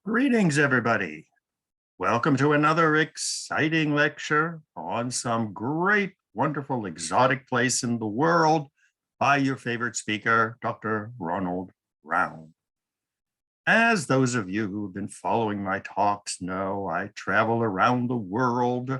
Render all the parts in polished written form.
Greetings, everybody. Welcome to another exciting lecture on some great, wonderful, exotic place in the world by your favorite speaker, Dr. Ronald Brown. As those of you who've been following my talks know, I travel around the world,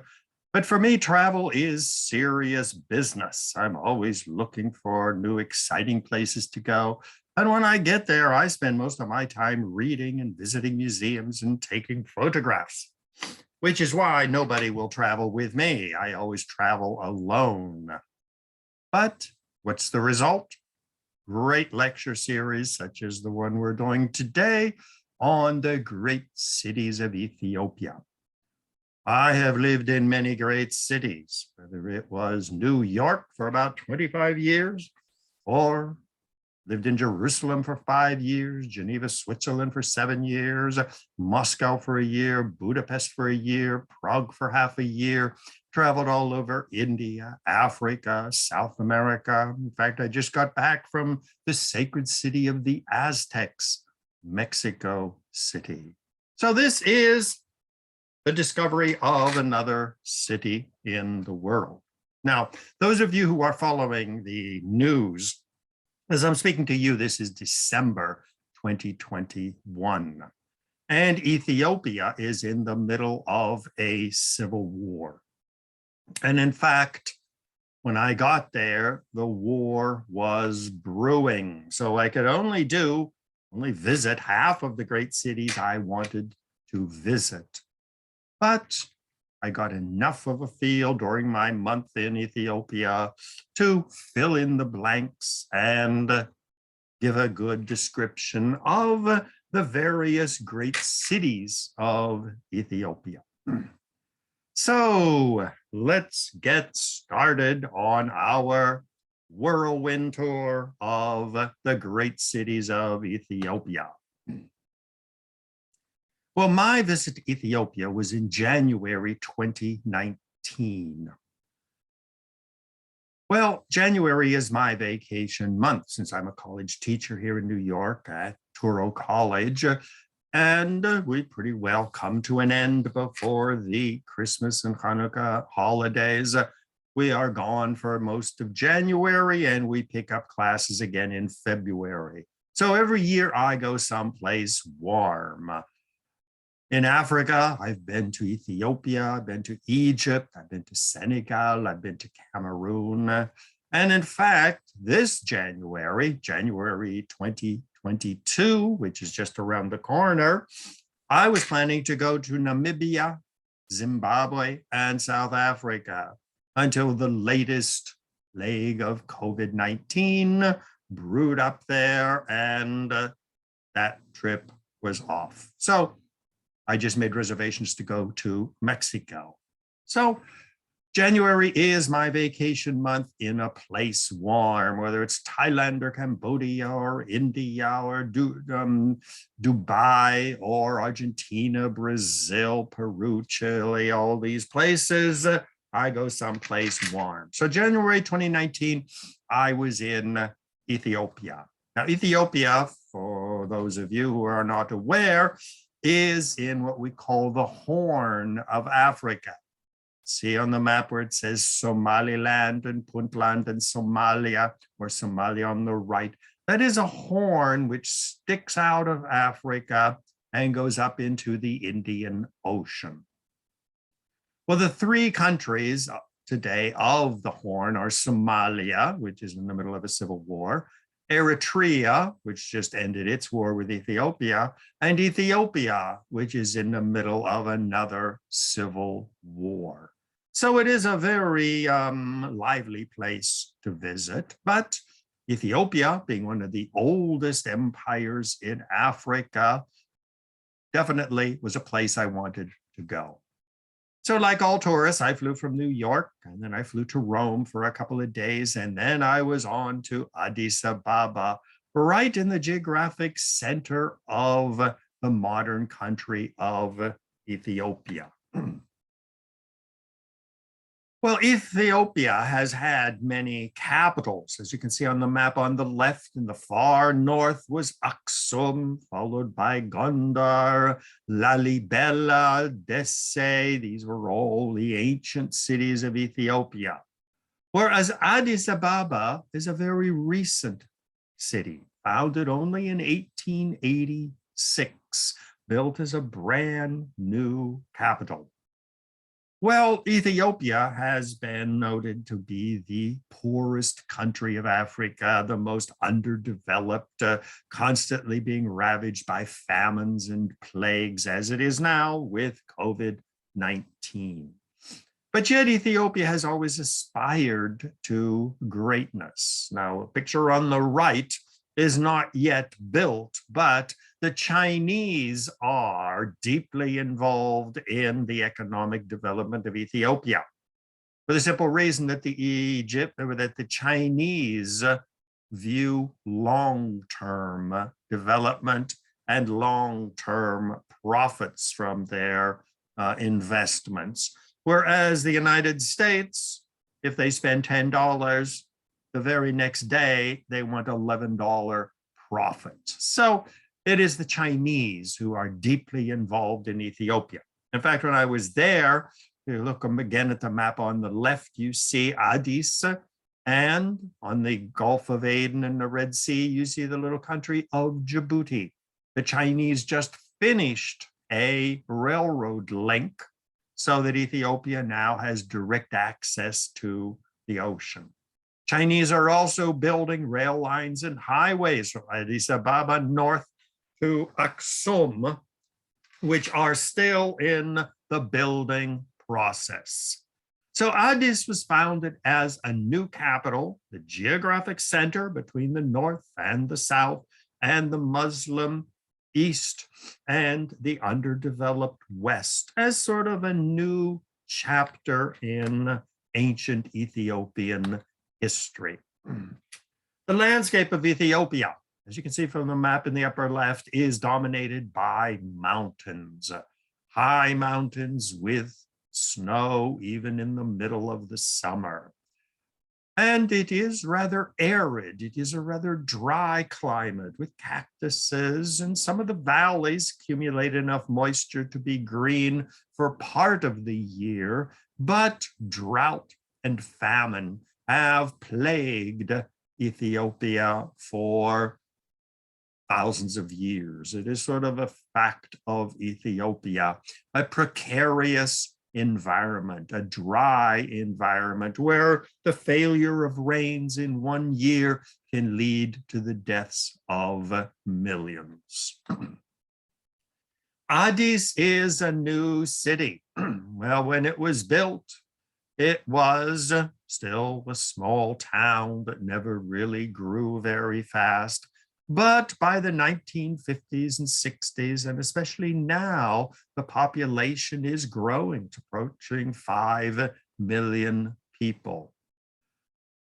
but for me, travel is serious business. I'm always looking for new, exciting places to go. And when I get there, I spend most of my time reading and visiting museums and taking photographs, which is why nobody will travel with me. I always travel alone. But what's the result? Great lecture series, such as the one we're doing today on the great cities of Ethiopia. I have lived in many great cities, whether it was New York for about 25 years, or lived in Jerusalem for 5 years, Geneva, Switzerland for 7 years, Moscow for a year, Budapest for a year, Prague for half a year, traveled all over India, Africa, South America. In fact, I just got back from the sacred city of the Aztecs, Mexico City. So this is the discovery of another city in the world. Now, those of you who are following the news, as I'm speaking to you, this is December 2021. And Ethiopia is in the middle of a civil war. And in fact, when I got there, the war was brewing. So I could only visit half of the great cities I wanted to visit. But I got enough of a feel during my month in Ethiopia to fill in the blanks and give a good description of the various great cities of Ethiopia. So let's get started on our whirlwind tour of the great cities of Ethiopia. Well, my visit to Ethiopia was in January 2019. Well, January is my vacation month since I'm a college teacher here in New York at Touro College, and we pretty well come to an end before the Christmas and Hanukkah holidays. We are gone for most of January and we pick up classes again in February. So every year I go someplace warm. In Africa, I've been to Ethiopia, I've been to Egypt, I've been to Senegal, I've been to Cameroon. And in fact, this January 2022, which is just around the corner, I was planning to go to Namibia, Zimbabwe, and South Africa until the latest leg of COVID-19 brewed up there and that trip was off. So I just made reservations to go to Mexico. So January is my vacation month in a place warm, whether it's Thailand or Cambodia or India or Dubai or Argentina, Brazil, Peru, Chile, all these places. I go someplace warm. So January 2019, I was in Ethiopia. Now, Ethiopia, for those of you who are not aware, is in what we call the Horn of Africa. See on the map where it says Somaliland and Puntland and Somalia, or Somalia on the right. That is a horn which sticks out of Africa and goes up into the Indian Ocean. Well, the three countries today of the Horn are Somalia, which is in the middle of a civil war, Eritrea, which just ended its war with Ethiopia, and Ethiopia, which is in the middle of another civil war. So it is a very lively place to visit, but Ethiopia, being one of the oldest empires in Africa, definitely was a place I wanted to go. So like all tourists, I flew from New York and then I flew to Rome for a couple of days. And then I was on to Addis Ababa, right in the geographic center of the modern country of Ethiopia. Well, Ethiopia has had many capitals. As you can see on the map on the left, in the far north was Aksum, followed by Gondar, Lalibela, Desse. These were all the ancient cities of Ethiopia. Whereas Addis Ababa is a very recent city, founded only in 1886, built as a brand new capital. Well, Ethiopia has been noted to be the poorest country of Africa, the most underdeveloped, constantly being ravaged by famines and plagues, as it is now with COVID-19. But yet Ethiopia has always aspired to greatness. Now, a picture on the right is not yet built, but the Chinese are deeply involved in the economic development of Ethiopia, for the simple reason that the Chinese view long-term development and long-term profits from their investments. Whereas the United States, if they spend $10, the very next day, they want $11 profit. So it is the Chinese who are deeply involved in Ethiopia. In fact, when I was there, you look again at the map on the left, you see Addis, and on the Gulf of Aden and the Red Sea, you see the little country of Djibouti. The Chinese just finished a railroad link so that Ethiopia now has direct access to the ocean. Chinese are also building rail lines and highways from Addis Ababa north to Aksum, which are still in the building process. So Addis was founded as a new capital, the geographic center between the north and the south, and the Muslim east and the underdeveloped west, as sort of a new chapter in ancient Ethiopian history. The landscape of Ethiopia, as you can see from the map in the upper left, is dominated by mountains, high mountains with snow even in the middle of the summer. And it is rather arid. It is a rather dry climate with cactuses, and some of the valleys accumulate enough moisture to be green for part of the year, but drought and famine have plagued Ethiopia for thousands of years. It is sort of a fact of Ethiopia, a precarious environment, a dry environment where the failure of rains in one year can lead to the deaths of millions. Addis is a new city. Well, when it was built, it was still a small town that never really grew very fast. But by the 1950s and 60s, and especially now, the population is growing to approaching 5 million people.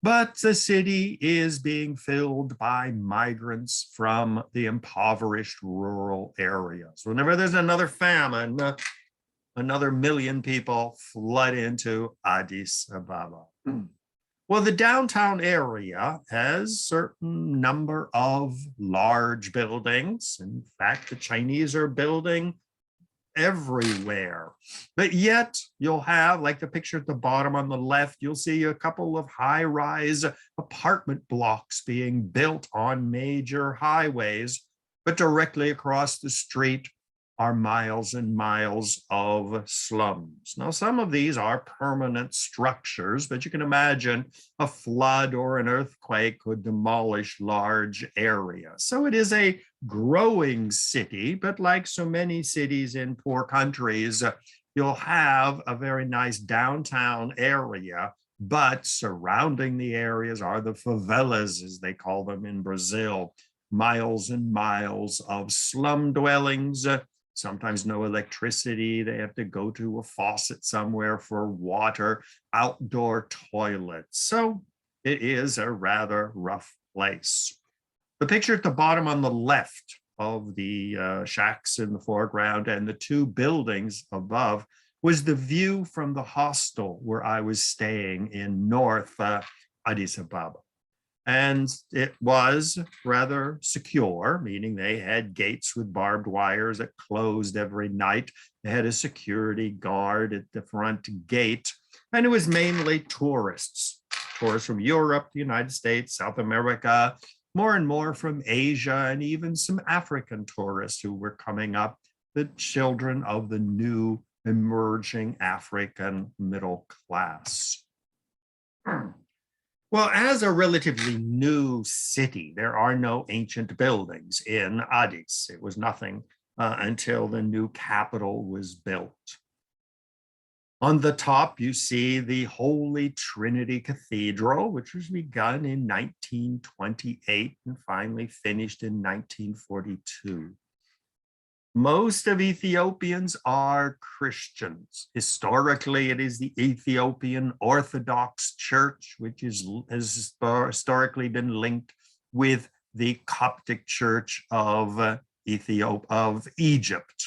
But the city is being filled by migrants from the impoverished rural areas. Whenever there's another famine, another million people flood into Addis Ababa. Well, the downtown area has a certain number of large buildings. In fact, the Chinese are building everywhere. But yet you'll have, like the picture at the bottom on the left, you'll see a couple of high-rise apartment blocks being built on major highways, but directly across the street are miles and miles of slums. Now, some of these are permanent structures, but you can imagine a flood or an earthquake could demolish large areas. So it is a growing city, but like so many cities in poor countries, you'll have a very nice downtown area, but surrounding the areas are the favelas, as they call them in Brazil, miles and miles of slum dwellings, sometimes no electricity. They have to go to a faucet somewhere for water, outdoor toilets. So it is a rather rough place. The picture at the bottom on the left of the shacks in the foreground and the two buildings above, was the view from the hostel where I was staying in North Addis Ababa. And it was rather secure, meaning they had gates with barbed wires that closed every night. They had a security guard at the front gate, and it was mainly tourists from Europe, the United States, South America, more and more from Asia, and even some African tourists who were coming up, the children of the new emerging African middle class. Well, as a relatively new city, there are no ancient buildings in Addis. It was nothing until the new capital was built. On the top, you see the Holy Trinity Cathedral, which was begun in 1928 and finally finished in 1942. Most of Ethiopians are Christians. Historically, it is the Ethiopian Orthodox Church, which has historically been linked with the Coptic Church of Egypt.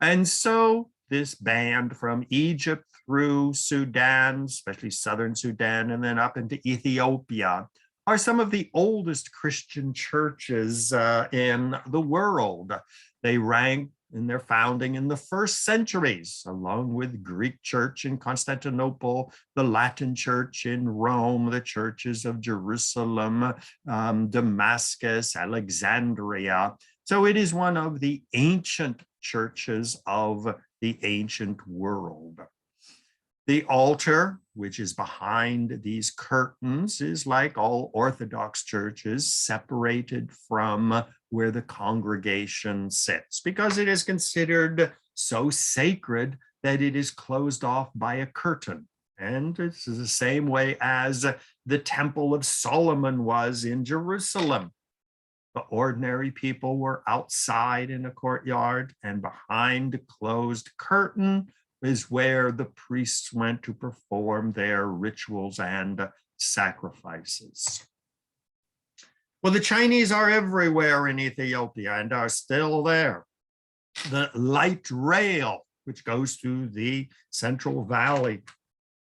And so this band from Egypt through Sudan, especially southern Sudan, and then up into Ethiopia, are some of the oldest Christian churches in the world. They rank in their founding in the first centuries, along with Greek church in Constantinople, the Latin church in Rome, the churches of Jerusalem, Damascus, Alexandria. So it is one of the ancient churches of the ancient world. The altar, which is behind these curtains, is like all Orthodox churches, separated from where the congregation sits, because it is considered so sacred that it is closed off by a curtain. And it's the same way as the Temple of Solomon was in Jerusalem. The ordinary people were outside in a courtyard, and behind a closed curtain is where the priests went to perform their rituals and sacrifices. Well, the Chinese are everywhere in Ethiopia and are still there. The light rail, which goes through the central valley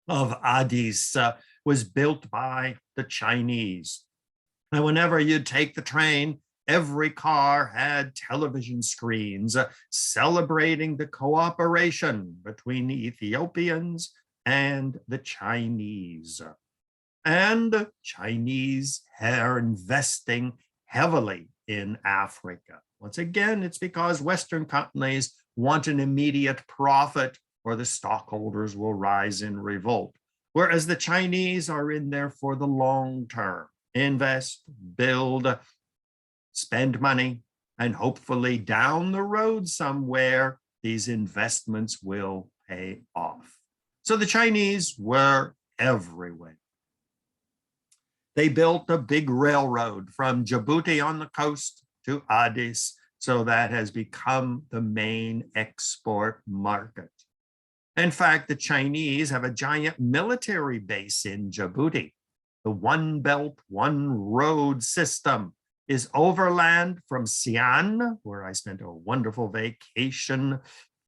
of Addis, was built by the Chinese. And whenever you'd take the train, every car had television screens celebrating the cooperation between the Ethiopians and the Chinese. And the Chinese are investing heavily in Africa. Once again, it's because Western companies want an immediate profit, or the stockholders will rise in revolt. Whereas the Chinese are in there for the long term. Invest, build, spend money, and hopefully down the road somewhere, these investments will pay off. So the Chinese were everywhere. They built a big railroad from Djibouti on the coast to Addis, so that has become the main export market. In fact, the Chinese have a giant military base in Djibouti. The One Belt, One Road system is overland from Sian, where I spent a wonderful vacation,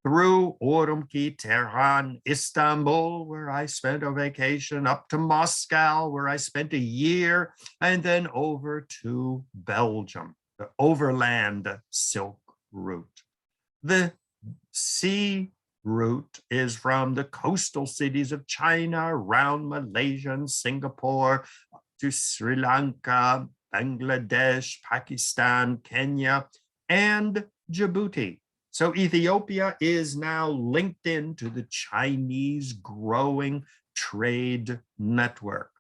through Urumqi, Tehran, Istanbul, where I spent a vacation, up to Moscow, where I spent a year, and then over to Belgium, the overland Silk Route. The sea route is from the coastal cities of China, around Malaysia and Singapore, to Sri Lanka, Bangladesh, Pakistan, Kenya, and Djibouti. So Ethiopia is now linked into the Chinese growing trade network,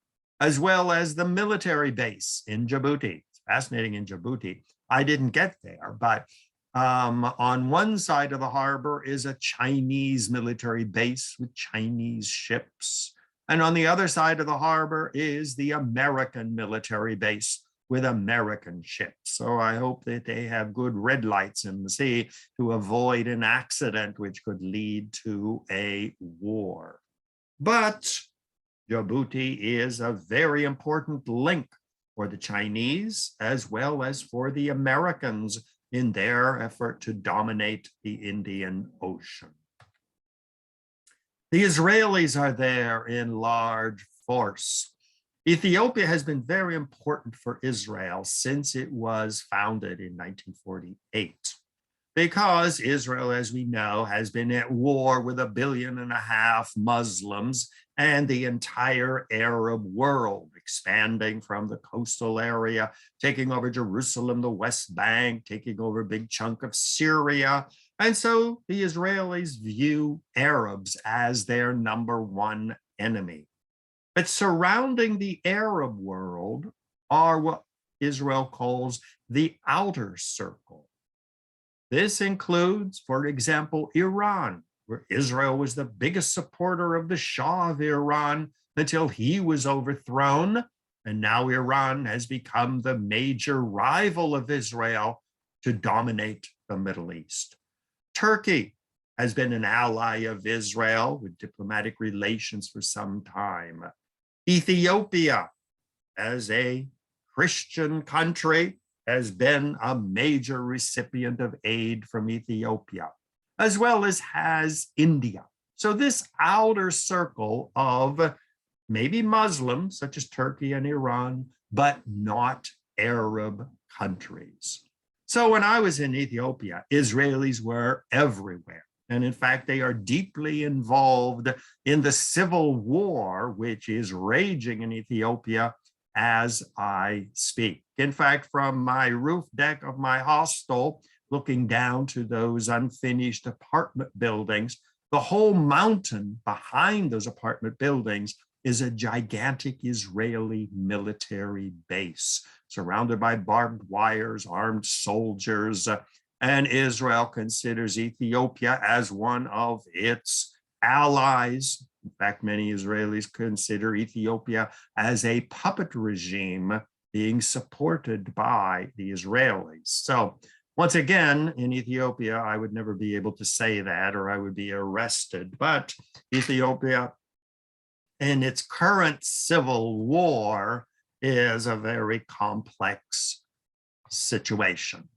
as well as the military base in Djibouti. It's fascinating in Djibouti. I didn't get there, but on one side of the harbor is a Chinese military base with Chinese ships. And on the other side of the harbor is the American military base with American ships. So I hope that they have good red lights in the sea to avoid an accident which could lead to a war. But Djibouti is a very important link for the Chinese as well as for the Americans in their effort to dominate the Indian Ocean. The Israelis are there in large force. Ethiopia has been very important for Israel since it was founded in 1948, because Israel, as we know, has been at war with 1.5 billion Muslims and the entire Arab world, expanding from the coastal area, taking over Jerusalem, the West Bank, taking over a big chunk of Syria. And so the Israelis view Arabs as their #1 enemy. But surrounding the Arab world are what Israel calls the outer circle. This includes, for example, Iran, where Israel was the biggest supporter of the Shah of Iran until he was overthrown. And now Iran has become the major rival of Israel to dominate the Middle East. Turkey has been an ally of Israel with diplomatic relations for some time. Ethiopia, as a Christian country, has been a major recipient of aid from Ethiopia, as well as has India. So this outer circle of maybe Muslims, such as Turkey and Iran, but not Arab countries. So when I was in Ethiopia, Israelis were everywhere. And in fact, they are deeply involved in the civil war, which is raging in Ethiopia as I speak. In fact, from my roof deck of my hostel, looking down to those unfinished apartment buildings, the whole mountain behind those apartment buildings is a gigantic Israeli military base, surrounded by barbed wires, armed soldiers, and Israel considers Ethiopia as one of its allies. In fact, many Israelis consider Ethiopia as a puppet regime being supported by the Israelis. So once again, in Ethiopia, I would never be able to say that, or I would be arrested. But Ethiopia, in its current civil war, is a very complex situation.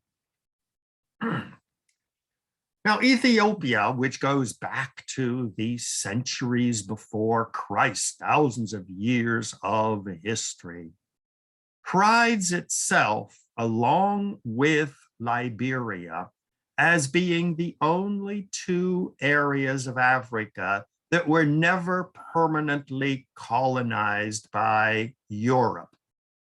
Now, Ethiopia, which goes back to the centuries before Christ, thousands of years of history, prides itself, along with Liberia, as being the only 2 areas of Africa that were never permanently colonized by Europe.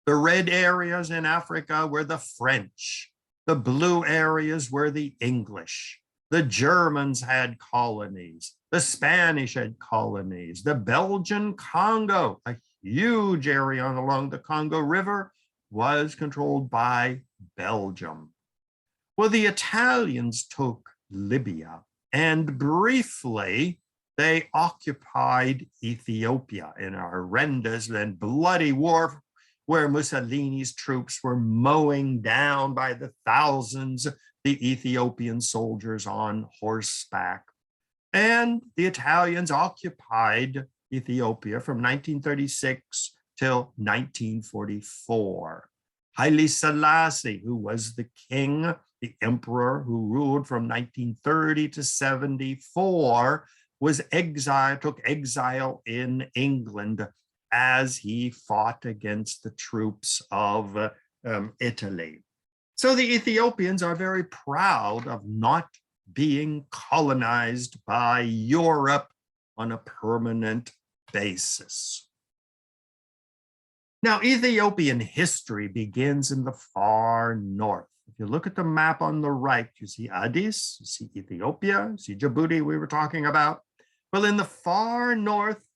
The red areas in Africa were the French. The blue areas were the English. The Germans had colonies. The Spanish had colonies. The Belgian Congo, a huge area along the Congo River, was controlled by Belgium. Well, the Italians took Libya, and briefly they occupied Ethiopia in a horrendous and bloody war where Mussolini's troops were mowing down by the thousands the Ethiopian soldiers on horseback. And the Italians occupied Ethiopia from 1936 till 1944. Haile Selassie, who was the king, the emperor who ruled from 1930 to 74, was exiled, took exile in England as he fought against the troops of Italy. So the Ethiopians are very proud of not being colonized by Europe on a permanent basis. Now, Ethiopian history begins in the far north. If you look at the map on the right, you see Addis, you see Ethiopia, you see Djibouti we were talking about. Well, in the far north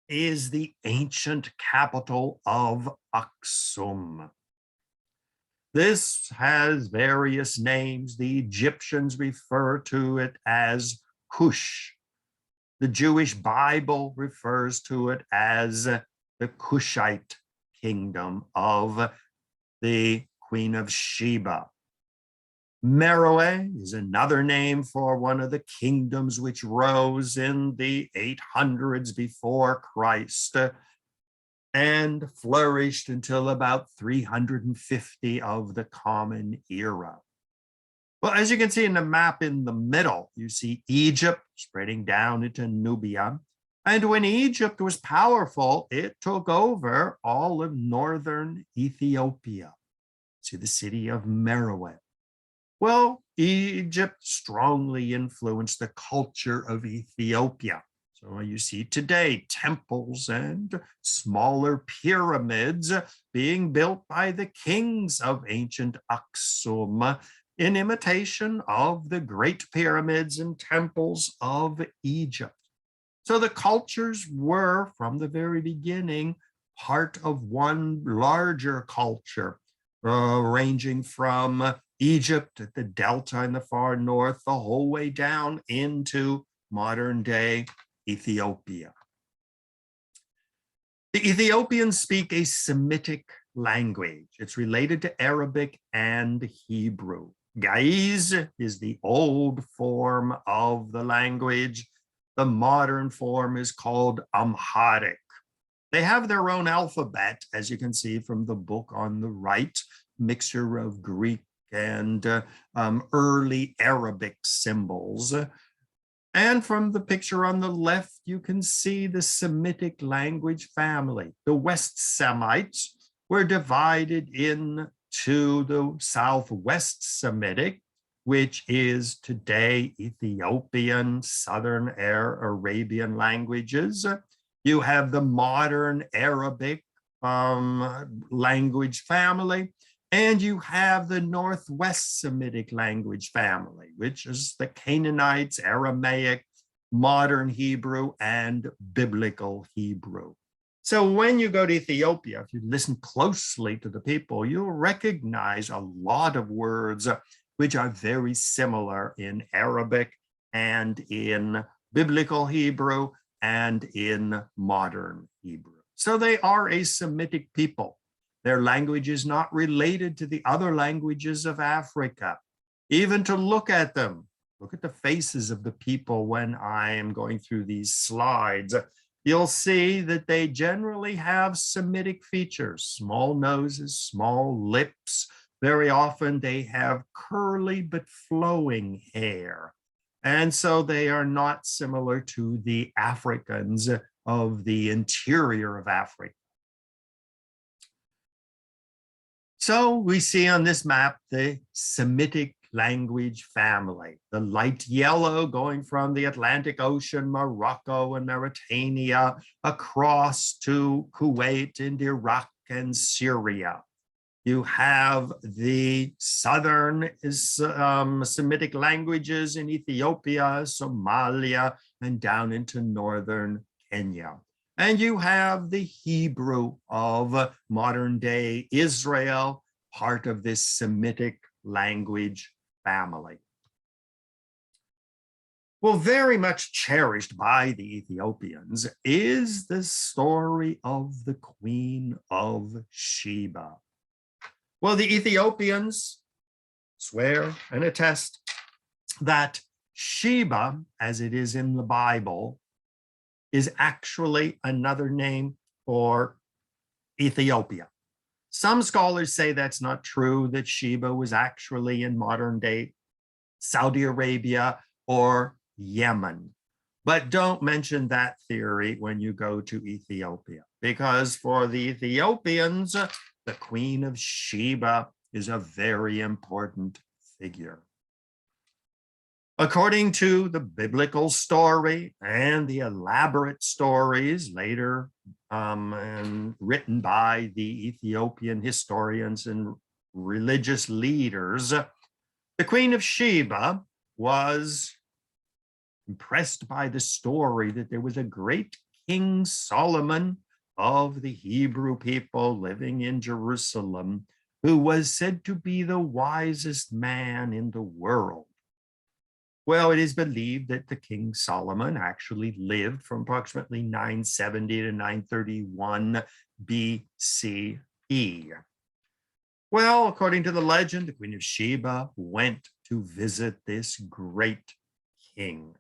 is the ancient capital of Aksum. This has various names. The Egyptians refer to it as Kush. The Jewish Bible refers to it as the Kushite kingdom of the Queen of Sheba. Meroe is another name for one of the kingdoms which rose in the 800s before Christ and flourished until about 350 of the Common Era. Well, as you can see in the map in the middle, you see Egypt spreading down into Nubia. And when Egypt was powerful, it took over all of northern Ethiopia. See the city of Meroe. Well, Egypt strongly influenced the culture of Ethiopia. So you see today temples and smaller pyramids being built by the kings of ancient Aksum in imitation of the great pyramids and temples of Egypt. So the cultures were, from the very beginning, part of one larger culture, ranging from Egypt at the Delta in the far north, the whole way down into modern day Ethiopia. The Ethiopians speak a Semitic language. It's related to Arabic and Hebrew. Ge'ez is the old form of the language. The modern form is called Amharic. They have their own alphabet, as you can see from the book on the right, mixture of Greek and early Arabic symbols. And from the picture on the left, you can see the Semitic language family. The West Semites were divided into the Southwest Semitic, which is today Ethiopian, Southern Arabian languages. You have the modern Arabic language family, and you have the Northwest Semitic language family, which is the Canaanites, Aramaic, modern Hebrew, and biblical Hebrew. So when you go to Ethiopia, if you listen closely to the people, you'll recognize a lot of words which are very similar in Arabic and in biblical Hebrew and in modern Hebrew. So they are a Semitic people. Their language is not related to the other languages of Africa. Even to look at them, look at the faces of the people when I am going through these slides, you'll see that they generally have Semitic features, small noses, small lips. Very often they have curly but flowing hair. And so they are not similar to the Africans of the interior of Africa. So we see on this map the Semitic language family, the light yellow going from the Atlantic Ocean, Morocco and Mauritania, across to Kuwait and Iraq and Syria. You have the southern Semitic languages in Ethiopia, Somalia, and down into northern Kenya. And you have the Hebrew of modern day Israel, part of this Semitic language family. Well, very much cherished by the Ethiopians is the story of the Queen of Sheba. Well, the Ethiopians swear and attest that Sheba, as it is in the Bible, is actually another name for Ethiopia. Some scholars say that's not true, that Sheba was actually in modern day Saudi Arabia or Yemen. But don't mention that theory when you go to Ethiopia, because for the Ethiopians, the Queen of Sheba is a very important figure. According to the biblical story and the elaborate stories later written by the Ethiopian historians and religious leaders, the Queen of Sheba was impressed by the story that there was a great King Solomon of the Hebrew people living in Jerusalem, who was said to be the wisest man in the world. Well, it is believed that the King Solomon actually lived from approximately 970 to 931 BCE. Well, according to the legend, the Queen of Sheba went to visit this great king.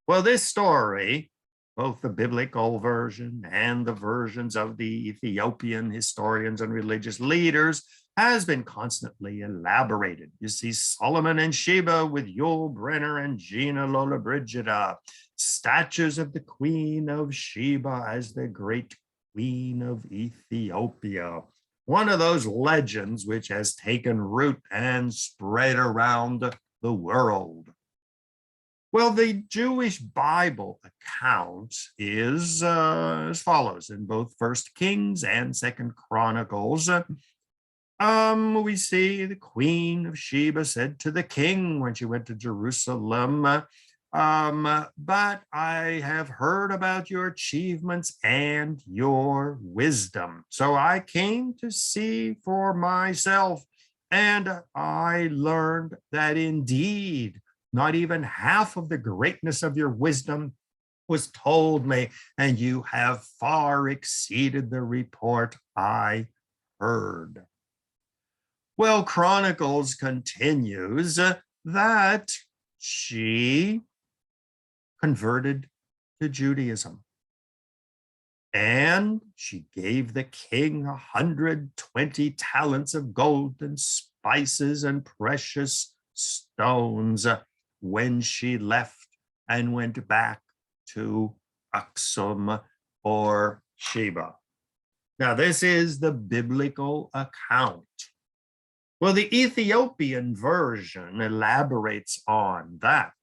Well, this story, both the biblical version and the versions of the Ethiopian historians and religious leaders, has been constantly elaborated. You see Solomon and Sheba with Yul Brynner and Gina Lollobrigida, statues of the Queen of Sheba as the great Queen of Ethiopia. One of those legends which has taken root and spread around the world. Well, the Jewish Bible account is as follows in both First Kings and Second Chronicles. We see the Queen of Sheba said to the king when she went to Jerusalem, but I have heard about your achievements and your wisdom. So I came to see for myself, and I learned that indeed, not even half of the greatness of your wisdom was told me, and you have far exceeded the report I heard. Well, Chronicles continues that she converted to Judaism. And she gave the king 120 talents of gold and spices and precious stones when she left and went back to Aksum or Sheba. Now, this is the biblical account. Well, the Ethiopian version elaborates on that.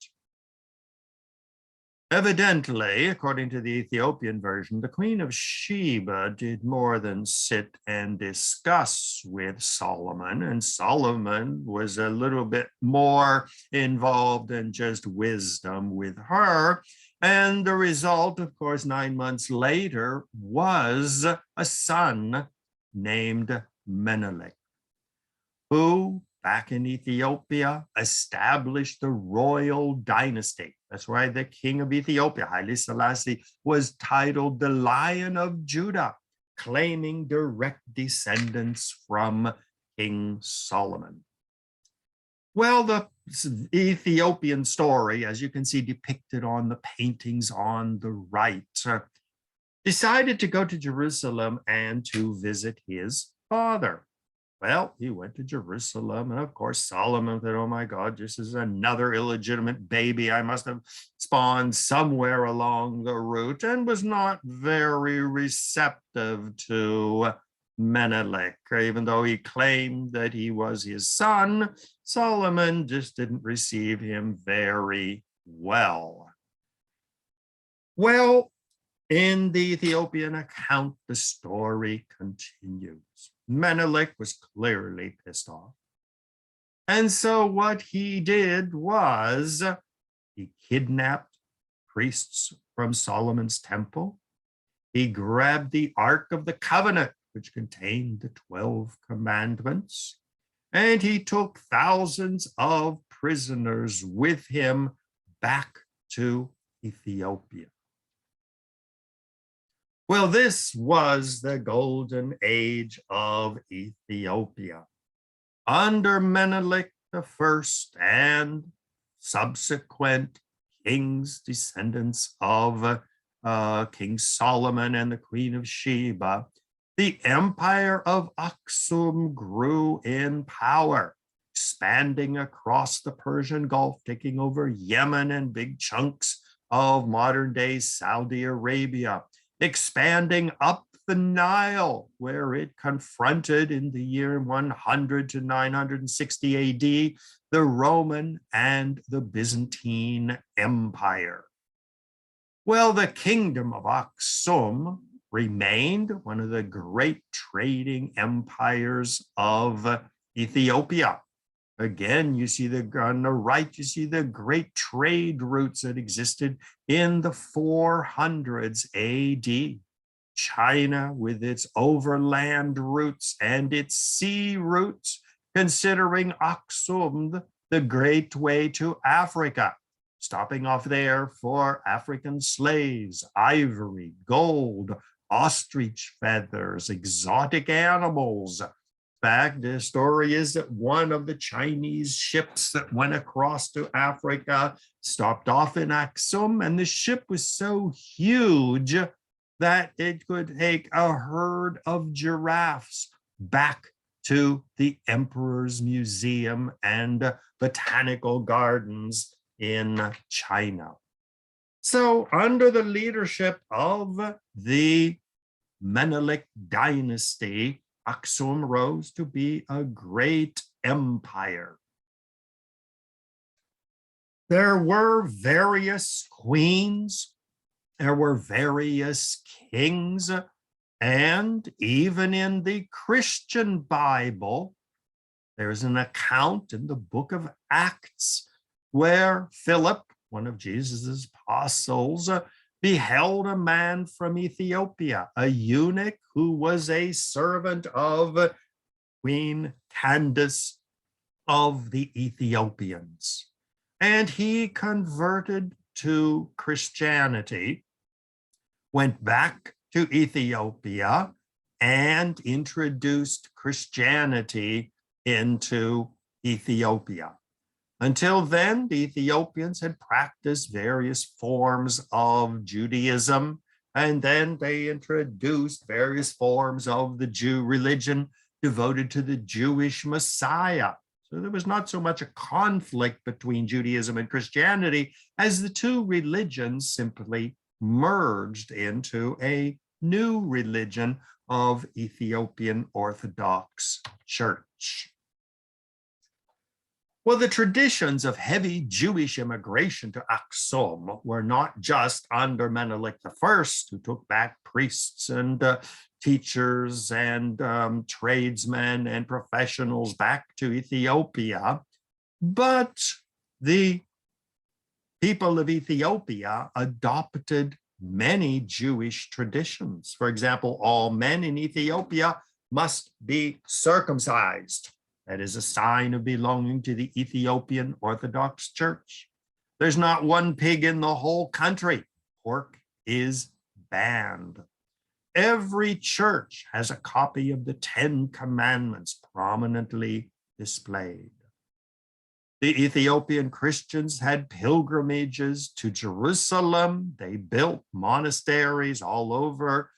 Evidently, according to the Ethiopian version, the Queen of Sheba did more than sit and discuss with Solomon, and Solomon was a little bit more involved in just wisdom with her. And the result, of course, 9 months later, was a son named Menelik, who back in Ethiopia established the royal dynasty. That's why the king of Ethiopia, Haile Selassie, was titled the Lion of Judah, claiming direct descendants from King Solomon. Well, the Ethiopian story, as you can see depicted on the paintings on the right, decided to go to Jerusalem and to visit his father. Well, he went to Jerusalem, and of course, Solomon said, oh my God, this is another illegitimate baby. I must have spawned somewhere along the route, and was not very receptive to Menelik. Even though he claimed that he was his son, Solomon just didn't receive him very well. Well, in the Ethiopian account, the story continues. Menelik was clearly pissed off. And so what he did was he kidnapped priests from Solomon's temple. He grabbed the Ark of the Covenant, which contained the 12 commandments, and he took thousands of prisoners with him back to Ethiopia. Well, this was the golden age of Ethiopia. Under Menelik I and subsequent kings, descendants of King Solomon and the Queen of Sheba, the empire of Aksum grew in power, expanding across the Persian Gulf, taking over Yemen and big chunks of modern-day Saudi Arabia, expanding up the Nile, where it confronted in the year 100 to 960 AD the Roman and the Byzantine Empire. Well, the kingdom of Aksum remained one of the great trading empires of Ethiopia. Again, you see on the right, you see the great trade routes that existed in the 400s AD. China with its overland routes and its sea routes, considering Aksum the great way to Africa, stopping off there for African slaves, ivory, gold, ostrich feathers, exotic animals. In fact, the story is that one of the Chinese ships that went across to Africa stopped off in Aksum, and the ship was so huge that it could take a herd of giraffes back to the Emperor's Museum and Botanical Gardens in China. So under the leadership of the Menelik dynasty, Aksum rose to be a great empire. There were various queens, there were various kings, and even in the Christian Bible, there's an account in the book of Acts where Philip, one of Jesus's apostles, beheld a man from Ethiopia, a eunuch who was a servant of Queen Candace of the Ethiopians. And he converted to Christianity, went back to Ethiopia, and introduced Christianity into Ethiopia. Until then, the Ethiopians had practiced various forms of Judaism, and then they introduced various forms of the Jew religion devoted to the Jewish Messiah. So there was not so much a conflict between Judaism and Christianity as the two religions simply merged into a new religion of Ethiopian Orthodox Church. Well, the traditions of heavy Jewish immigration to Aksum were not just under Menelik I, who took back priests and teachers and tradesmen and professionals back to Ethiopia, but the people of Ethiopia adopted many Jewish traditions. For example, all men in Ethiopia must be circumcised. That is a sign of belonging to the Ethiopian Orthodox Church. There's not one pig in the whole country. Pork is banned. Every church has a copy of the 10 Commandments prominently displayed. The Ethiopian Christians had pilgrimages to Jerusalem. They built monasteries all over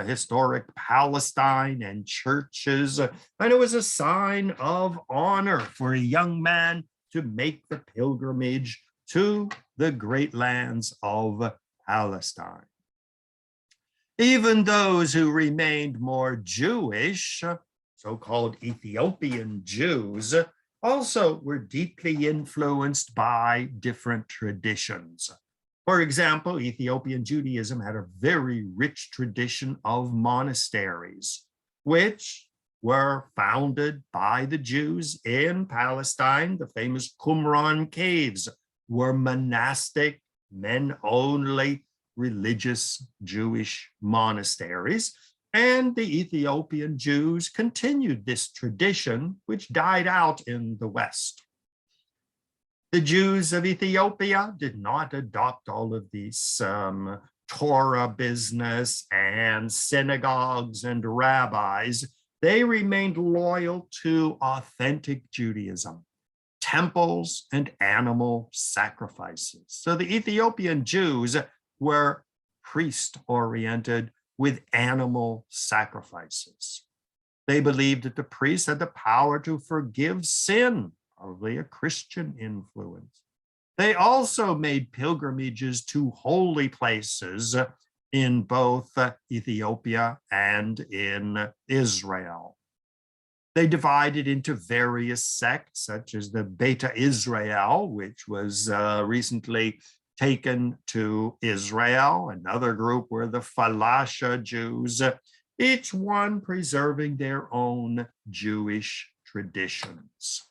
historic Palestine and churches. And it was a sign of honor for a young man to make the pilgrimage to the great lands of Palestine. Even those who remained more Jewish, so-called Ethiopian Jews, also were deeply influenced by different traditions. For example, Ethiopian Judaism had a very rich tradition of monasteries, which were founded by the Jews in Palestine. The famous Qumran caves were monastic, men-only religious Jewish monasteries. And the Ethiopian Jews continued this tradition, which died out in the West. The Jews of Ethiopia did not adopt all of these Torah business and synagogues and rabbis. They remained loyal to authentic Judaism, temples and animal sacrifices. So the Ethiopian Jews were priest-oriented with animal sacrifices. They believed that the priest had the power to forgive sin, probably a Christian influence. They also made pilgrimages to holy places in both Ethiopia and in Israel. They divided into various sects, such as the Beta Israel, which was recently taken to Israel. Another group were the Falasha Jews, each one preserving their own Jewish traditions.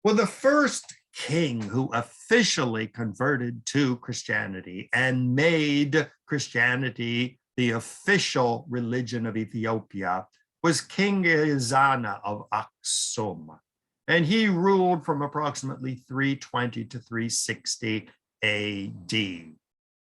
Well, the first king who officially converted to Christianity and made Christianity the official religion of Ethiopia was King Ezana of Aksum. And he ruled from approximately 320 to 360 AD.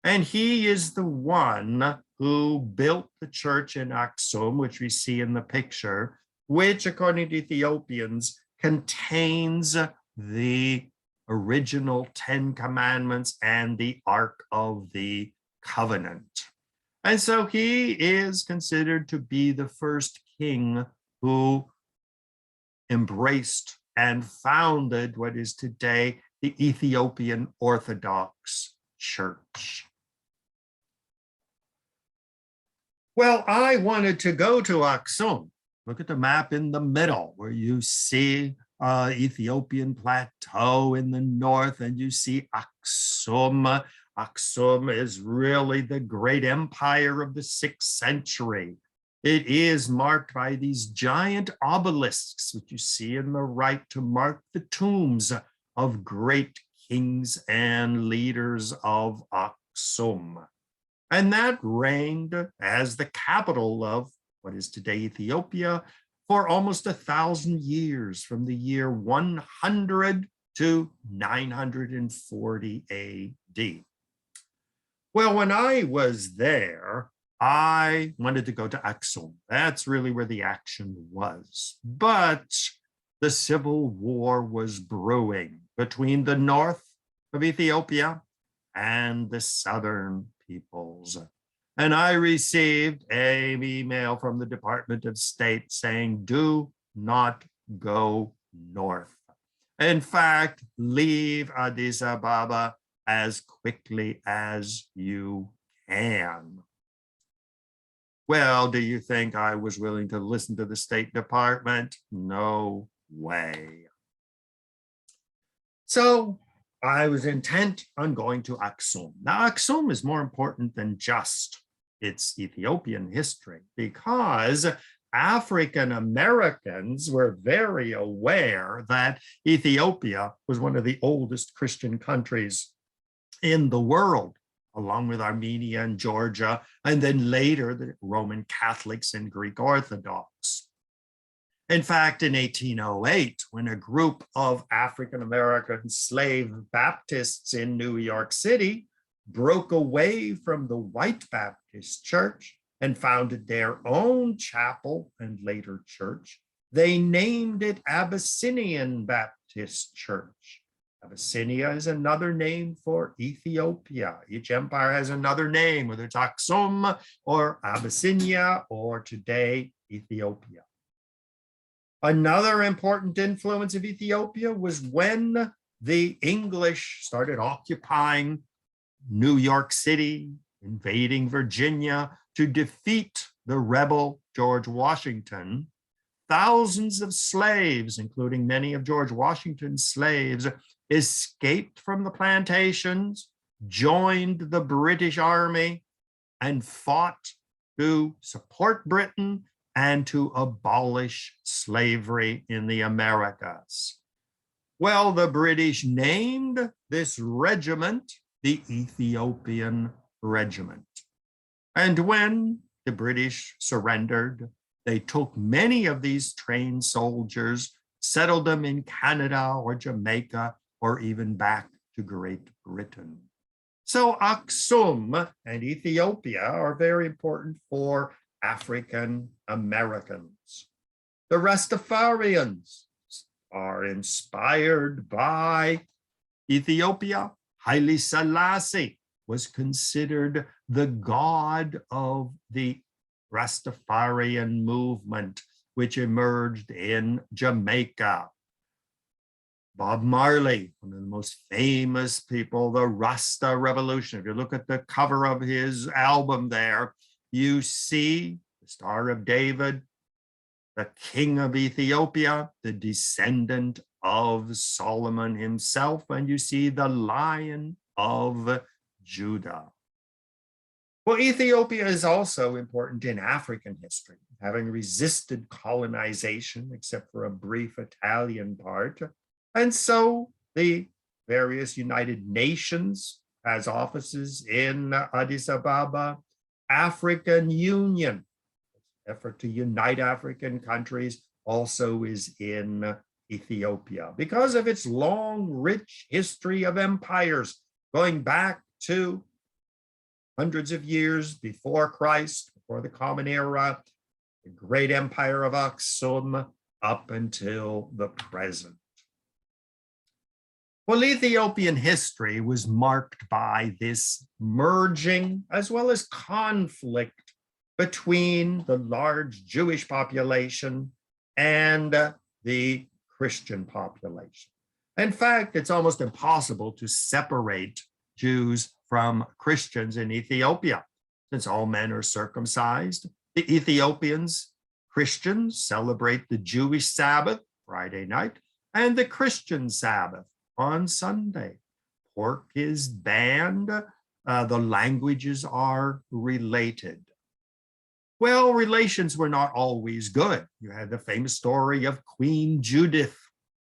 And he is the one who built the church in Aksum, which we see in the picture, which, according to Ethiopians, contains the original 10 Commandments and the Ark of the Covenant. And so he is considered to be the first king who embraced and founded what is today the Ethiopian Orthodox Church. Well, I wanted to go to Aksum. Look at the map in the middle where you see Ethiopian plateau in the north and you see Aksum. Aksum is really the great empire of the 6th century. It is marked by these giant obelisks, which you see in the right, to mark the tombs of great kings and leaders of Aksum. And that reigned as the capital of what is today Ethiopia for almost 1,000 years, from the year 100 to 940 AD. Well, when I was there, I wanted to go to Aksum. That's really where the action was. But the civil war was brewing between the north of Ethiopia and the southern peoples. And I received an email from the Department of State saying, do not go north. In fact, leave Addis Ababa as quickly as you can. Well, do you think I was willing to listen to the State Department? No way. So I was intent on going to Aksum. Now, Aksum is more important than just its Ethiopian history, because African Americans were very aware that Ethiopia was one of the oldest Christian countries in the world, along with Armenia and Georgia, and then later the Roman Catholics and Greek Orthodox. In fact, in 1808, when a group of African-American slave Baptists in New York City broke away from the white Baptist church and founded their own chapel and later church, they named it Abyssinian Baptist Church. Abyssinia is another name for Ethiopia. Each empire has another name, whether it's Aksum or Abyssinia or today Ethiopia. Another important influence of Ethiopia was when the English started occupying New York City, invading Virginia to defeat the rebel George Washington. Thousands of slaves, including many of George Washington's slaves, escaped from the plantations, joined the British Army, and fought to support Britain and to abolish slavery in the Americas. Well, the British named this regiment the Ethiopian Regiment. And when the British surrendered, they took many of these trained soldiers, settled them in Canada or Jamaica, or even back to Great Britain. So Aksum and Ethiopia are very important for African Americans. The Rastafarians are inspired by Ethiopia. Haile Selassie was considered the god of the Rastafarian movement, which emerged in Jamaica. Bob Marley, one of the most famous people, the Rasta Revolution. If you look at the cover of his album there, you see the Star of David, the king of Ethiopia, the descendant of Solomon himself, and you see the Lion of Judah. Well, Ethiopia is also important in African history, having resisted colonization, except for a brief Italian part. And so the various United Nations has offices in Addis Ababa. African Union, effort to unite African countries, also is in Ethiopia because of its long, rich history of empires going back to hundreds of years before Christ, before the Common Era, the great empire of Aksum, up until the present. Well, Ethiopian history was marked by this merging as well as conflict between the large Jewish population and the Christian population. In fact, it's almost impossible to separate Jews from Christians in Ethiopia, since all men are circumcised. The Ethiopians, Christians, celebrate the Jewish Sabbath, Friday night, and the Christian Sabbath on Sunday. Pork is banned. The languages are related. Well, relations were not always good. You had the famous story of Queen Judith,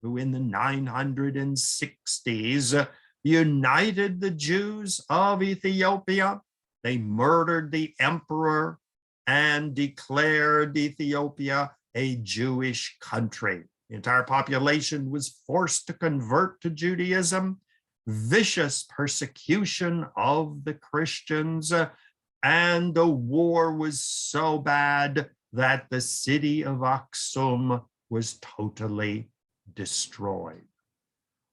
who in the 960s united the Jews of Ethiopia. They murdered the emperor and declared Ethiopia a Jewish country. The entire population was forced to convert to Judaism. Vicious persecution of the Christians, and the war was so bad that the city of Aksum was totally destroyed.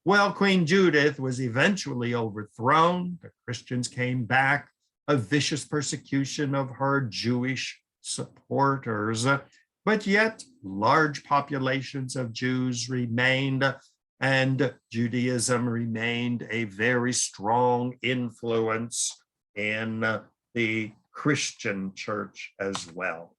Well, Queen Judith was eventually overthrown. The Christians came back. A vicious persecution of her Jewish supporters, but yet large populations of Jews remained, and Judaism remained a very strong influence in the Christian church as well.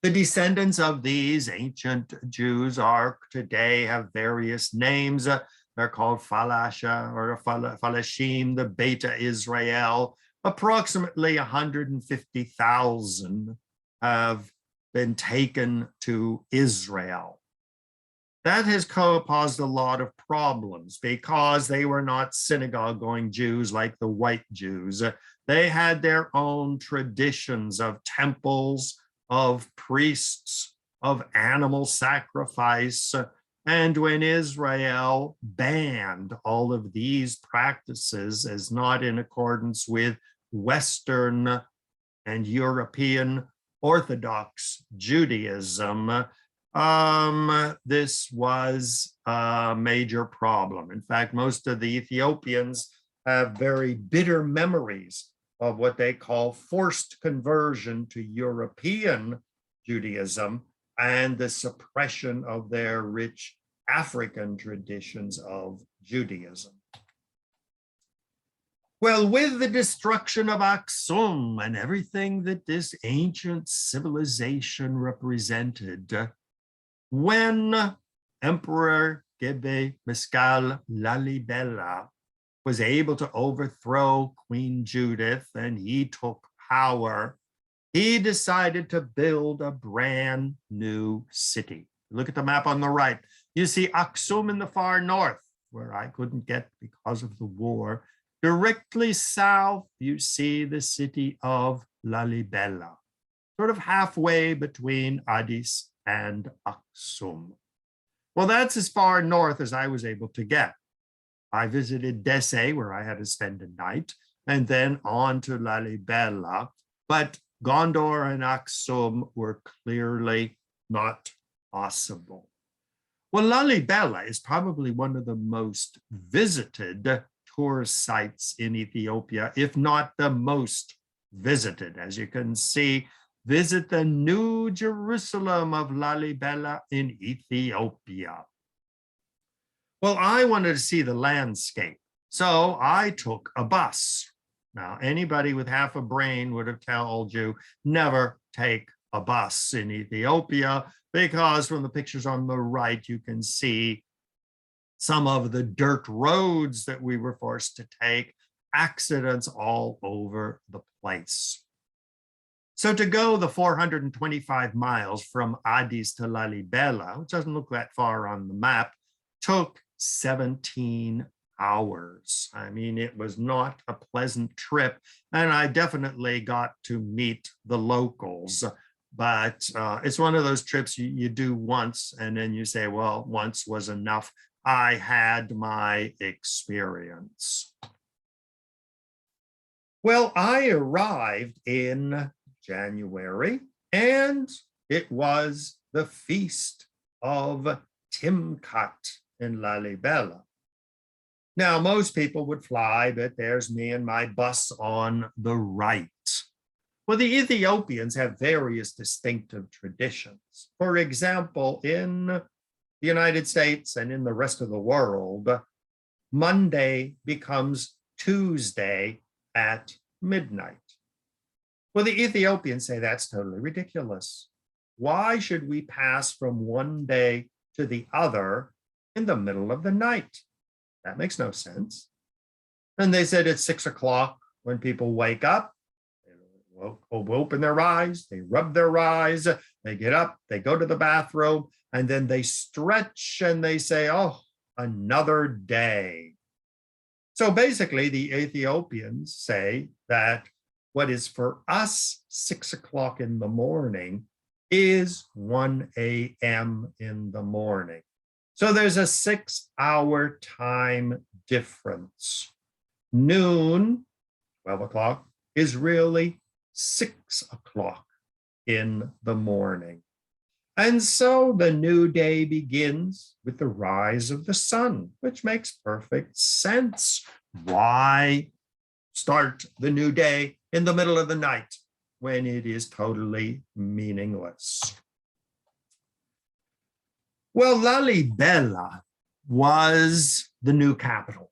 The descendants of these ancient Jews are today have various names. They're called Falasha or Falashim, the Beta Israel. Approximately 150,000 have been taken to Israel. That has caused a lot of problems because they were not synagogue-going Jews like the white Jews. They had their own traditions of temples, of priests, of animal sacrifice. And when Israel banned all of these practices as not in accordance with Western and European Orthodox Judaism, this was a major problem. In fact, most of the Ethiopians have very bitter memories of what they call forced conversion to European Judaism and the suppression of their rich African traditions of Judaism. Well, with the destruction of Aksum and everything that this ancient civilization represented, when Emperor Gebe Mescal Lalibela was able to overthrow Queen Judith and he took power, he decided to build a brand new city. Look at the map on the right. You see Aksum in the far north, where I couldn't get because of the war. Directly south, you see the city of Lalibela, sort of halfway between Addis and Aksum. Well, that's as far north as I was able to get. I visited Dese, where I had to spend a night, and then on to Lalibela. But Gondor and Aksum were clearly not possible. Well, Lalibela is probably one of the most visited tourist sites in Ethiopia, if not the most visited. As you can see, visit the New Jerusalem of Lalibela in Ethiopia. Well, I wanted to see the landscape, so I took a bus. Now, anybody with half a brain would have told you never take a bus in Ethiopia, because from the pictures on the right, you can see some of the dirt roads that we were forced to take, accidents all over the place. So to go the 425 miles from Addis to Lalibela, which doesn't look that far on the map, took 17 hours. I mean, it was not a pleasant trip, and I definitely got to meet the locals. But it's one of those trips you do once, and then you say, well, once was enough. I had my experience. Well, I arrived in January, and it was the feast of Timkat in Lalibela. Now, most people would fly, but there's me and my bus on the right. Well, the Ethiopians have various distinctive traditions. For example, in the United States and in the rest of the world, Monday becomes Tuesday at midnight. Well, the Ethiopians say that's totally ridiculous. Why should we pass from one day to the other in the middle of the night? That makes no sense. And they said it's 6 o'clock when people wake up, they open their eyes, they rub their eyes, they get up, they go to the bathroom, and then they stretch and they say, oh, another day. So basically, the Ethiopians say that what is for us 6 o'clock in the morning is 1 a.m. in the morning. So there's a 6-hour time difference. Noon, 12 o'clock, is really 6 o'clock in the morning. And so the new day begins with the rise of the sun, which makes perfect sense. Why start the new day in the middle of the night when it is totally meaningless? Well, Lalibela was the new capital.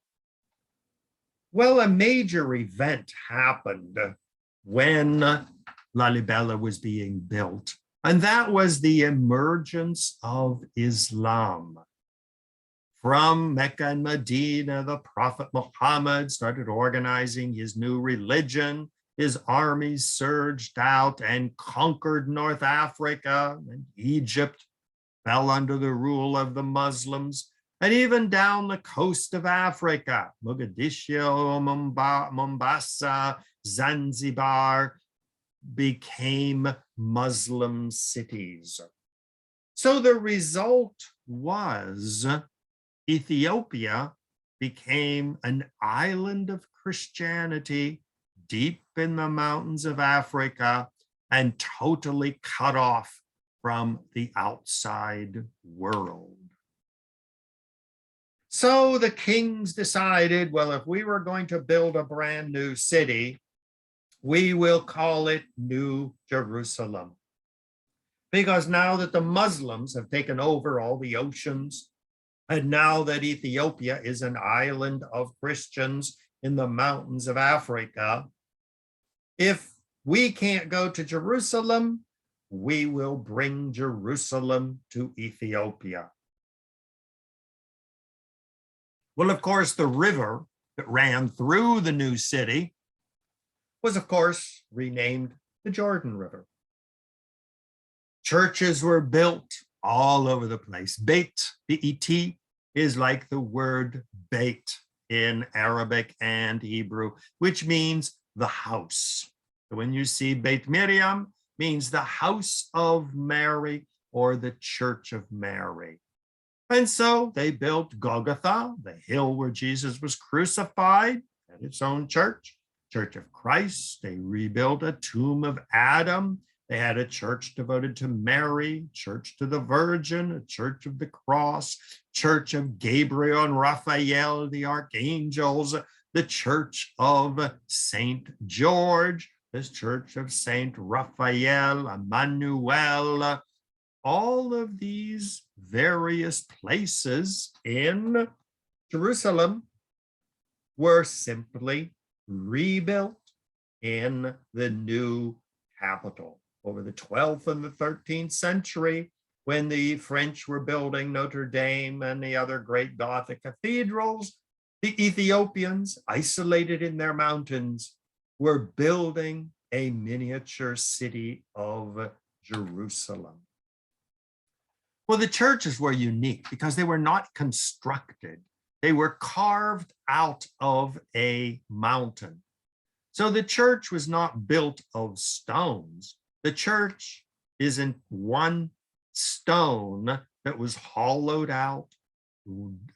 Well, a major event happened when Lalibela was being built, and that was the emergence of Islam. From Mecca and Medina, the Prophet Muhammad started organizing his new religion. His armies surged out and conquered North Africa, and Egypt fell under the rule of the Muslims. And even down the coast of Africa, Mogadishu, Mombasa, Zanzibar became Muslim cities. So the result was Ethiopia became an island of Christianity deep in the mountains of Africa and totally cut off from the outside world. So the kings decided, well, if we were going to build a brand new city, we will call it New Jerusalem. Because now that the Muslims have taken over all the oceans, and now that Ethiopia is an island of Christians in the mountains of Africa, if we can't go to Jerusalem, we will bring Jerusalem to Ethiopia. Well, of course, the river that ran through the new city was, of course, renamed the Jordan River. Churches were built all over the place. Beit, B-E-T, is like the word beit in Arabic and Hebrew, which means the house. So when you see Beit Miriam, means the house of Mary or the Church of Mary. And so they built Golgotha, the hill where Jesus was crucified, had its own church, Church of Christ. They rebuilt a tomb of Adam. They had a church devoted to Mary, church to the Virgin, a church of the cross, church of Gabriel and Raphael, the archangels, the church of Saint George, this church of Saint Raphael, Emmanuel. All of these various places in Jerusalem were simply rebuilt in the new capital. Over the 12th and the 13th century, when the French were building Notre Dame and the other great Gothic cathedrals, the Ethiopians, isolated in their mountains, were building a miniature city of Jerusalem. Well, the churches were unique because they were not constructed. They were carved out of a mountain. So the church was not built of stones. The church isn't one stone that was hollowed out.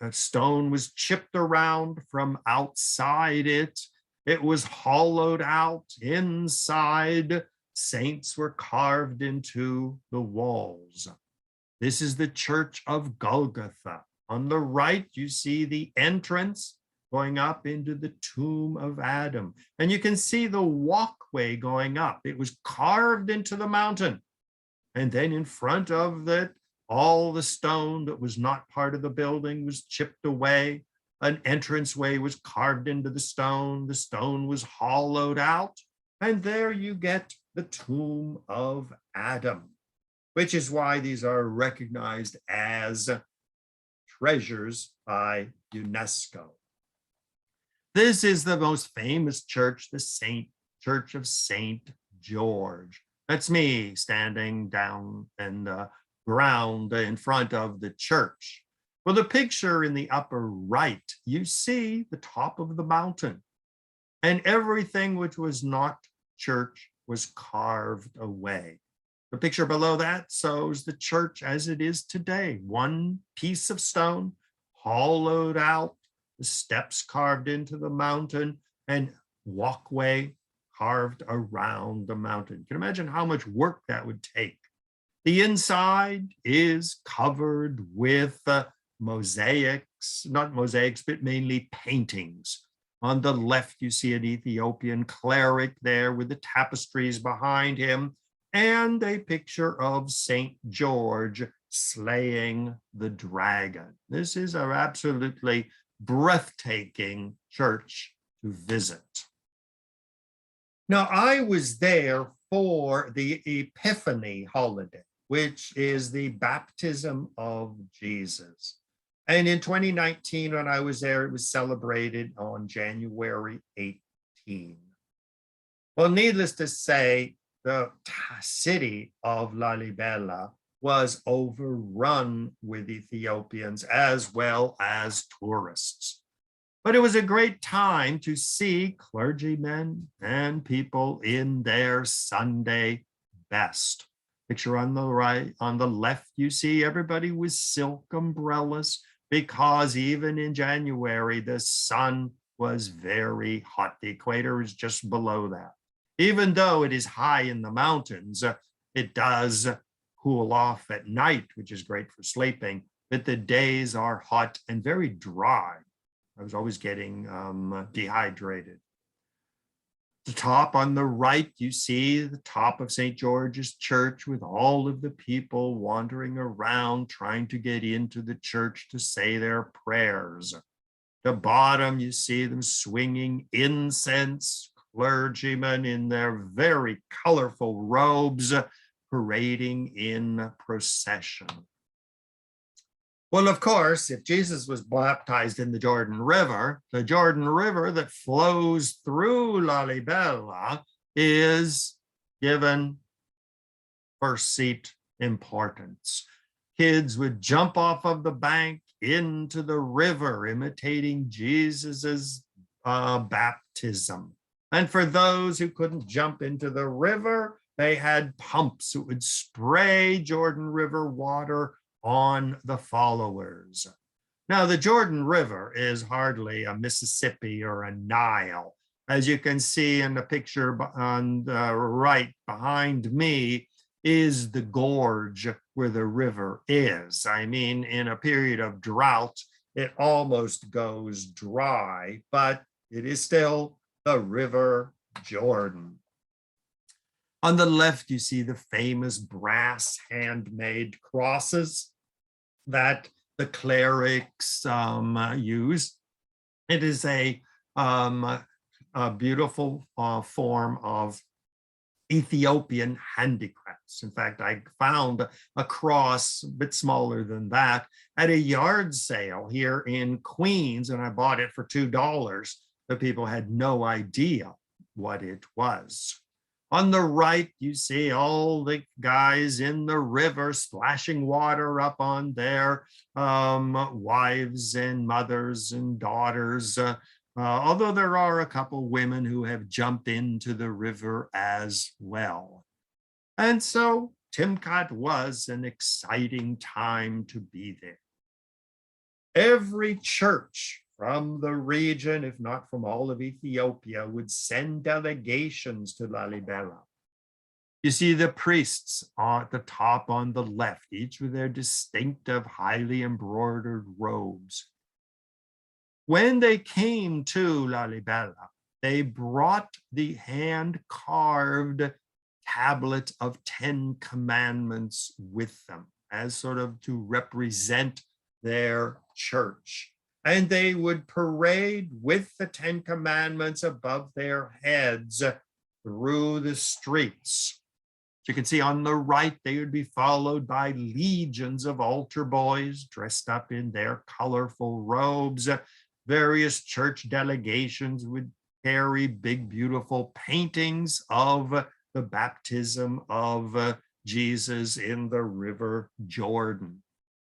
A stone was chipped around from outside it. It was hollowed out inside. Saints were carved into the walls. This is the Church of Golgotha. On the right, you see the entrance going up into the tomb of Adam. And you can see the walkway going up. It was carved into the mountain. And then in front of it, all the stone that was not part of the building was chipped away. An entranceway was carved into the stone. The stone was hollowed out. And there you get the tomb of Adam, which is why these are recognized as treasures by UNESCO. This is the most famous church, the Church of Saint George. That's me standing down in the ground in front of the church. Well, the picture in the upper right, you see the top of the mountain, and everything which was not church was carved away. The picture below that shows the church as it is today. One piece of stone, hollowed out, the steps carved into the mountain, and walkway carved around the mountain. You can imagine how much work that would take. The inside is covered with mosaics, not mosaics, but mainly paintings. On the left, you see an Ethiopian cleric there with the tapestries behind him, and a picture of St. George slaying the dragon. This is an absolutely breathtaking church to visit. Now, I was there for the Epiphany holiday, which is the baptism of Jesus. And in 2019, when I was there, it was celebrated on January 18. Well, needless to say, the city of Lalibela was overrun with Ethiopians as well as tourists. But it was a great time to see clergymen and people in their Sunday best. Picture on the right, on the left, you see everybody with silk umbrellas, because even in January, the sun was very hot. The equator is just below that. Even though it is high in the mountains, it does cool off at night, which is great for sleeping, but the days are hot and very dry. I was always getting dehydrated. The top on the right, you see the top of St. George's Church with all of the people wandering around trying to get into the church to say their prayers. The bottom, you see them swinging incense, clergymen in their very colorful robes parading in procession. Well, of course, if Jesus was baptized in the Jordan River that flows through Lalibela is given first seat importance. Kids would jump off of the bank into the river, imitating Jesus's baptism. And for those who couldn't jump into the river, they had pumps that would spray Jordan River water on the followers. Now, the Jordan River is hardly a Mississippi or a Nile. As you can see in the picture on the right behind me is the gorge where the river is. I mean, in a period of drought, it almost goes dry, but it is still the River Jordan. On the left, you see the famous brass handmade crosses that the clerics use. It is a beautiful form of Ethiopian handicrafts. In fact, I found a cross a bit smaller than that at a yard sale here in Queens, and I bought it for $2. The people had no idea what it was. On the right, you see all the guys in the river splashing water up on their wives and mothers and daughters, although there are a couple women who have jumped into the river as well. And so Timkat was an exciting time to be there. Every church from the region, if not from all of Ethiopia, would send delegations to Lalibela. You see the priests at the top on the left, each with their distinctive, highly embroidered robes. When they came to Lalibela, they brought the hand-carved tablet of 10 commandments with them as sort of to represent their church. And they would parade with the 10 commandments above their heads through the streets. As you can see on the right, they would be followed by legions of altar boys dressed up in their colorful robes. Various church delegations would carry big, beautiful paintings of the baptism of Jesus in the River Jordan.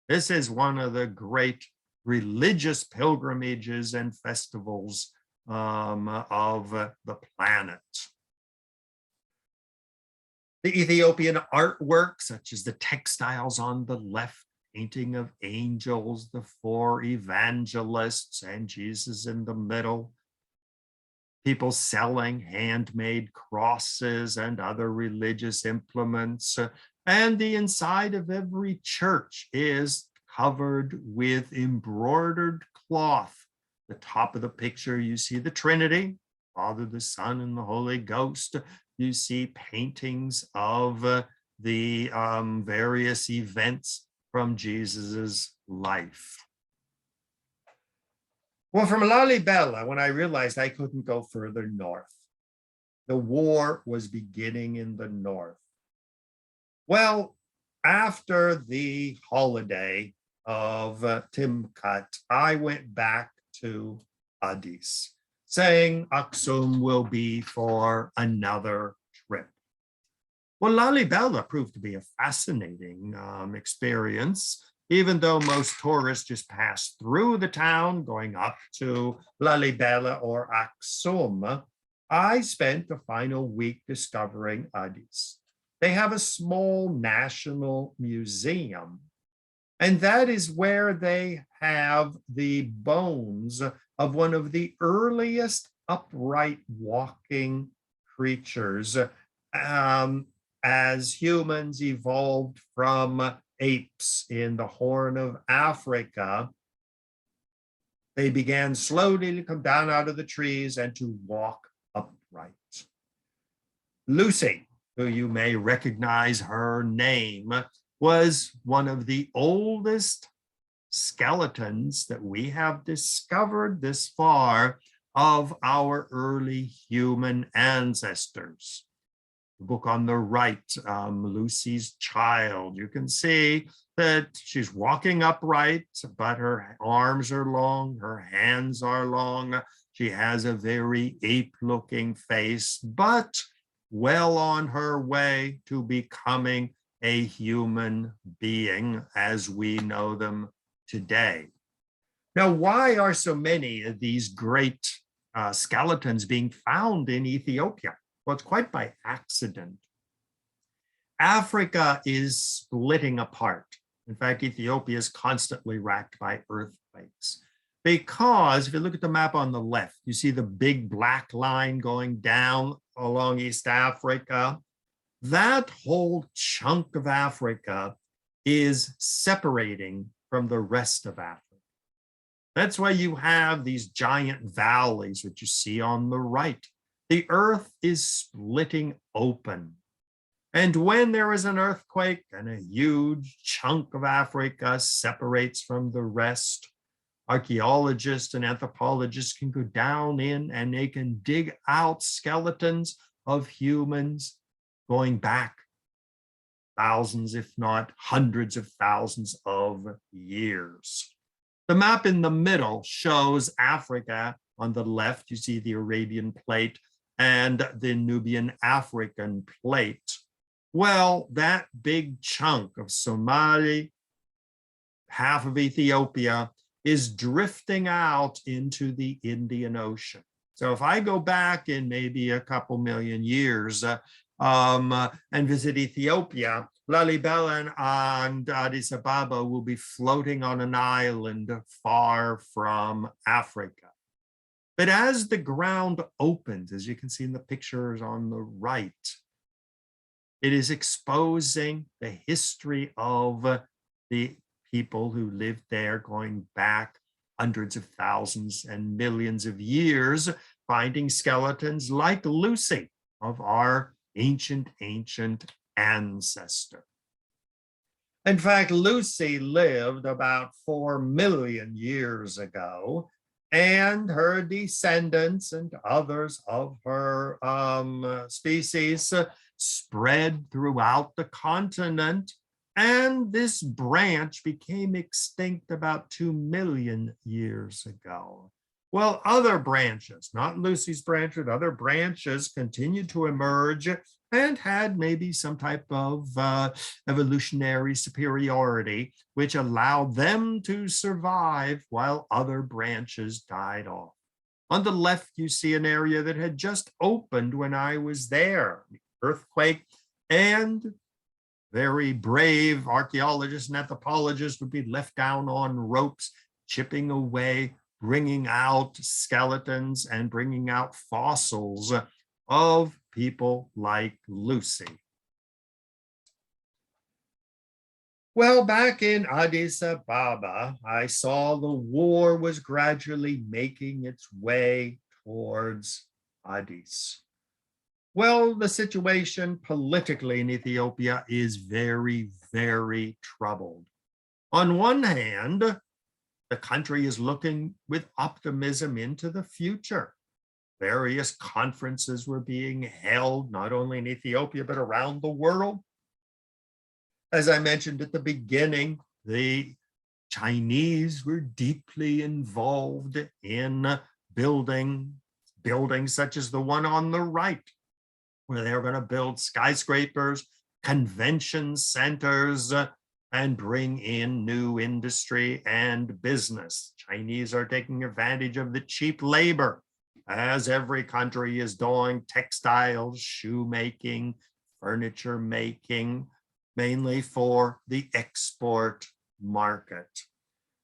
This is one of the great religious pilgrimages and festivals of the planet. The Ethiopian artwork, such as the textiles on the left, painting of angels, the 4 evangelists, and Jesus in the middle, people selling handmade crosses and other religious implements. And the inside of every church is covered with embroidered cloth. The top of the picture, you see the Trinity, Father, the Son, and the Holy Ghost. You see paintings of the various events from Jesus's life. Well, from Lalibela, when I realized I couldn't go further north, the war was beginning in the north. Well, after the holiday of Timkat, I went back to Addis, saying Aksum will be for another trip. Well, Lalibela proved to be a fascinating experience, even though most tourists just pass through the town going up to Lalibela or Aksum. I spent the final week discovering Addis. They have a small national museum, and that is where they have the bones of one of the earliest upright walking creatures as humans evolved from apes in the Horn of Africa. They began slowly to come down out of the trees and to walk upright. Lucy, who you may recognize her name, was one of the oldest skeletons that we have discovered this far of our early human ancestors. The book on the right, Lucy's Child, you can see that she's walking upright, but her arms are long, her hands are long. She has a very ape-looking face, but well on her way to becoming a human being as we know them today. Now, why are so many of these great skeletons being found in Ethiopia? Well, it's quite by accident. Africa is splitting apart. In fact, Ethiopia is constantly racked by earthquakes. Because if you look at the map on the left, you see the big black line going down along East Africa. That whole chunk of Africa is separating from the rest of Africa. That's why you have these giant valleys, which you see on the right. The earth is splitting open. And when there is an earthquake and a huge chunk of Africa separates from the rest, archaeologists and anthropologists can go down in and they can dig out skeletons of humans going back thousands, if not hundreds of thousands of years. The map in the middle shows Africa. On the left, you see the Arabian plate and the Nubian African plate. Well, that big chunk of Somali, half of Ethiopia, is drifting out into the Indian Ocean. So if I go back in maybe a couple million years and visit Ethiopia, Lalibela and Addis Ababa will be floating on an island far from Africa. But as the ground opens, as you can see in the pictures on the right, it is exposing the history of the people who lived there going back hundreds of thousands and millions of years, finding skeletons like Lucy of our ancient ancestor. In fact, Lucy lived about 4 million years ago, and her descendants and others of her species spread throughout the continent, and this branch became extinct about 2 million years ago. Well, other branches, not Lucy's branch, but other branches continued to emerge and had maybe some type of evolutionary superiority, which allowed them to survive while other branches died off. On the left, you see an area that had just opened when I was there, earthquake, and very brave archaeologists and anthropologists would be left down on ropes, chipping away, bringing out skeletons and bringing out fossils of people like Lucy. Well, back in Addis Ababa, I saw the war was gradually making its way towards Addis. Well, the situation politically in Ethiopia is very, very troubled. On one hand, the country is looking with optimism into the future. Various conferences were being held, not only in Ethiopia, but around the world. As I mentioned at the beginning, the Chinese were deeply involved in buildings such as the one on the right, where they were going to build skyscrapers, convention centers, and bring in new industry and business. Chinese are taking advantage of the cheap labor, as every country is doing, textiles, shoemaking, furniture making, mainly for the export market.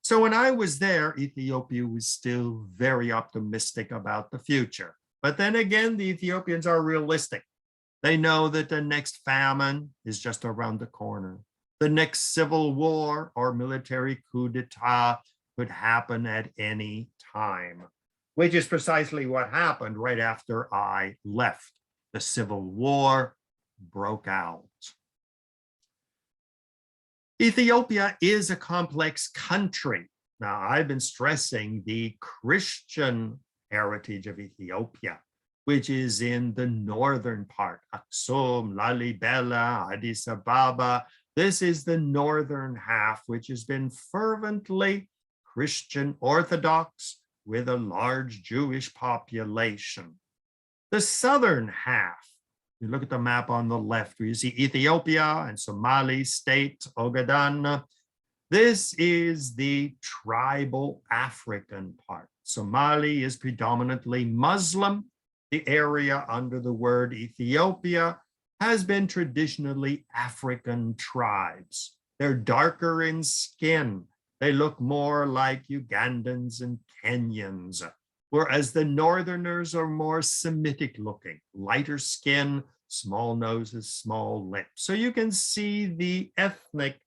So when I was there, Ethiopia was still very optimistic about the future. But then again, the Ethiopians are realistic. They know that the next famine is just around the corner. The next civil war or military coup d'etat could happen at any time, which is precisely what happened right after I left. The civil war broke out. Ethiopia is a complex country. Now, I've been stressing the Christian heritage of Ethiopia, which is in the northern part, Aksum, Lalibela, Addis Ababa. This is the northern half, which has been fervently Christian Orthodox with a large Jewish population. The southern half, you look at the map on the left, where you see Ethiopia and Somali state, Ogaden. This is the tribal African part. Somali is predominantly Muslim. The area under the word Ethiopia has been traditionally African tribes. They're darker in skin. They look more like Ugandans and Kenyans, whereas the northerners are more Semitic looking, lighter skin, small noses, small lips. So you can see the ethnic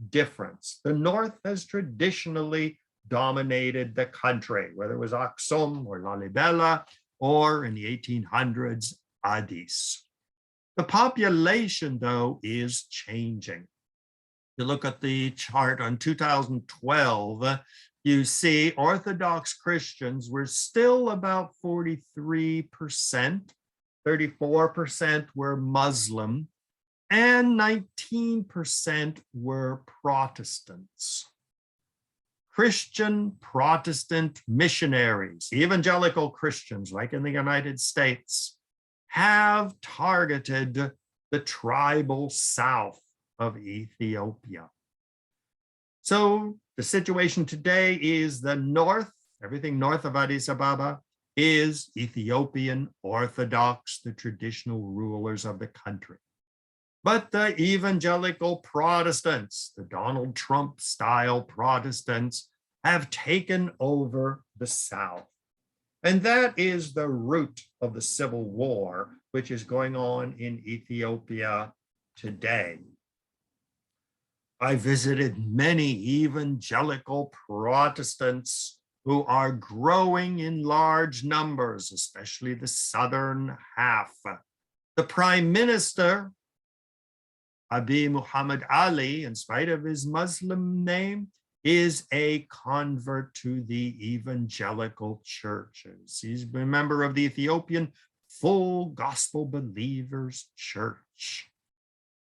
difference. The north has traditionally dominated the country, whether it was Aksum or Lalibela, or in the 1800s, Addis. The population, though, is changing. You look at the chart on 2012, you see Orthodox Christians were still about 43%, 34% were Muslim, and 19% were Protestants. Christian Protestant missionaries, evangelical Christians, like in the United States, have targeted the tribal south of Ethiopia. So the situation today is the north, everything north of Addis Ababa is Ethiopian Orthodox, the traditional rulers of the country. But the evangelical Protestants, the Donald Trump style Protestants, have taken over the South. And that is the root of the civil war, which is going on in Ethiopia today. I visited many evangelical Protestants who are growing in large numbers, especially the southern half. The prime minister, Abiy Muhammad Ali, in spite of his Muslim name, is a convert to the evangelical churches. He's a member of the Ethiopian Full Gospel Believers Church.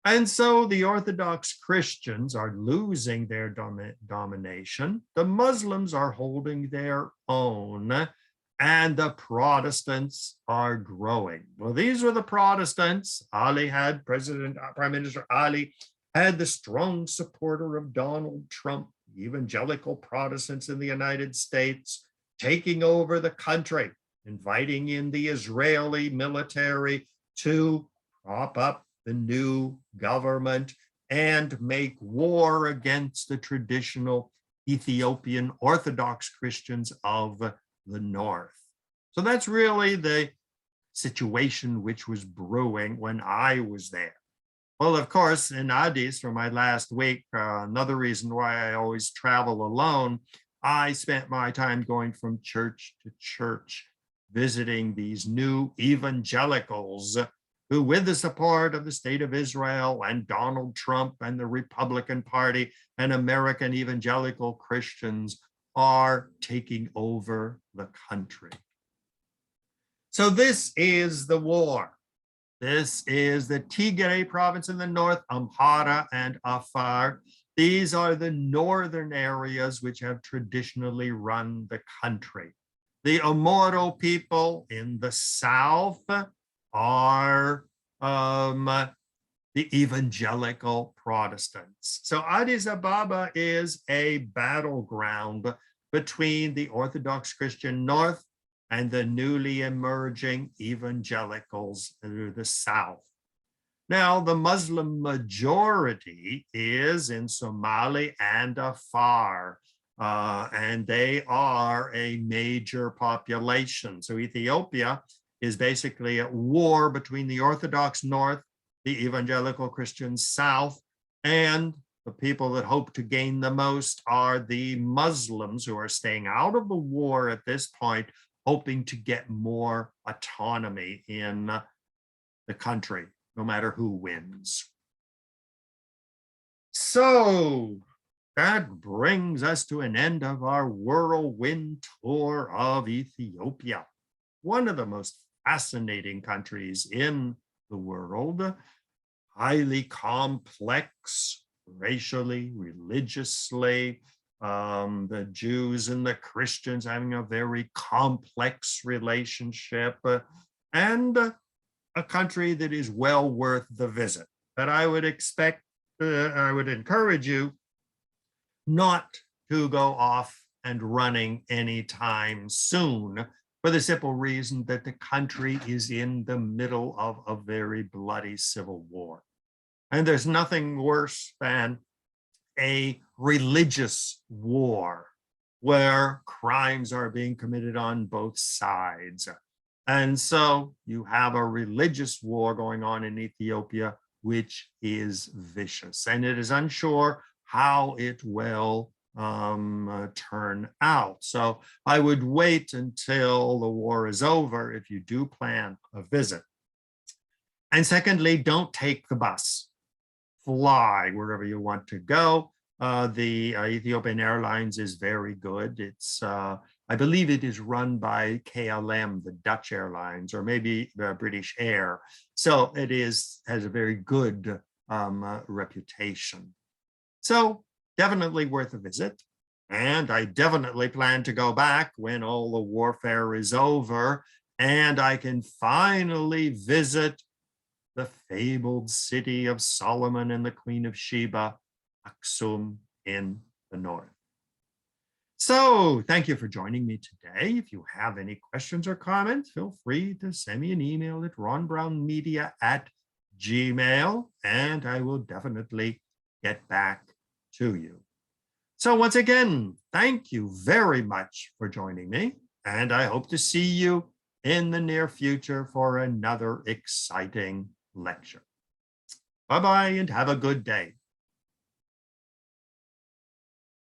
And so the Orthodox Christians are losing their domination. The Muslims are holding their own, and the Protestants are growing. Well, these were the Protestants. Prime Minister Ali had the strong supporter of Donald Trump, evangelical Protestants in the United States, taking over the country, inviting in the Israeli military to prop up the new government and make war against the traditional Ethiopian Orthodox Christians of the North. So that's really the situation which was brewing when I was there. Well, of course, in Addis for my last week, another reason why I always travel alone, I spent my time going from church to church, visiting these new evangelicals who, with the support of the state of Israel and Donald Trump and the Republican Party and American evangelical Christians, are taking over the country. So this is the war. This is the Tigray province in the north, Amhara and Afar. These are the northern areas which have traditionally run the country. The Omoro people in the south are the evangelical Protestants. So Addis Ababa is a battleground between the Orthodox Christian north and the newly emerging evangelicals to the south. Now, the Muslim majority is in Somali and Afar, and they are a major population. So Ethiopia is basically at war between the Orthodox north, the evangelical Christian south, and the people that hope to gain the most are the Muslims who are staying out of the war at this point, hoping to get more autonomy in the country, no matter who wins. So that brings us to an end of our whirlwind tour of Ethiopia, one of the most fascinating countries in the world, highly complex racially, religiously, the Jews and the Christians having a very complex relationship, and a country that is well worth the visit. But I would encourage you not to go off and running anytime soon, for the simple reason that the country is in the middle of a very bloody civil war. And there's nothing worse than a religious war where crimes are being committed on both sides. And so you have a religious war going on in Ethiopia, which is vicious, and it is unsure how it will turn out. So I would wait until the war is over if you do plan a visit. And secondly, don't take the bus. Fly wherever you want to go. The Ethiopian Airlines is very good. It's, I believe it is run by KLM, the Dutch Airlines, or maybe British Air. So it has a very good reputation. So definitely worth a visit. And I definitely plan to go back when all the warfare is over and I can finally visit the fabled city of Solomon and the Queen of Sheba, Aksum in the north. So thank you for joining me today. If you have any questions or comments, feel free to send me an email at ronbrownmedia@gmail.com, and I will definitely get back to you. So once again, thank you very much for joining me, and I hope to see you in the near future for another exciting lecture. Bye-bye and have a good day.